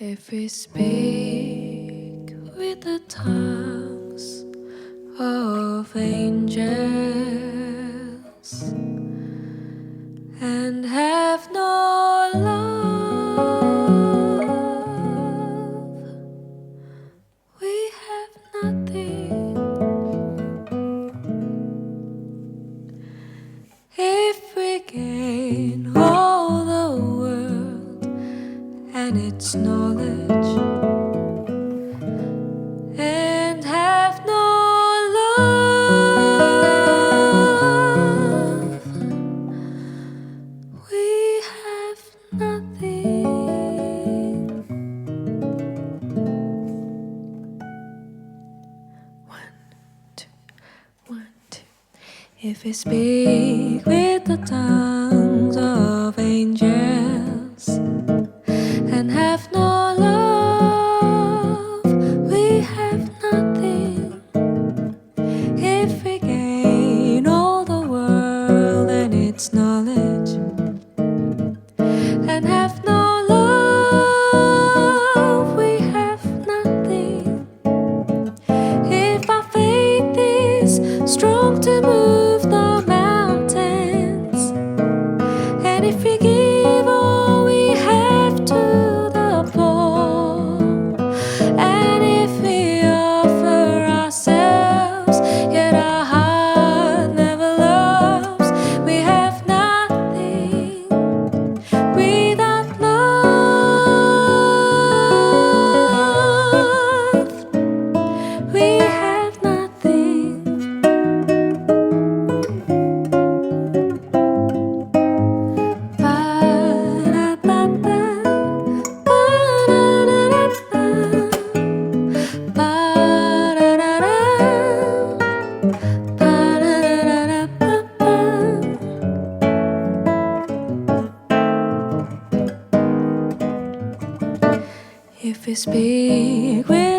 If we speak with the tongues of angels and have no love, we have nothing. If we gain all the world and its knowledge and have no love, we have nothing. One, two. If we speak with the tongues of angels and have no love, we have nothing. If we gain all the world and its knowledge and have no love, we have nothing. If our faith is strong to move the mountains, and if we give all we have to the poor, and if we offer ourselves, yet our heart never loves, we have nothing without love. We have nothing. If we speak with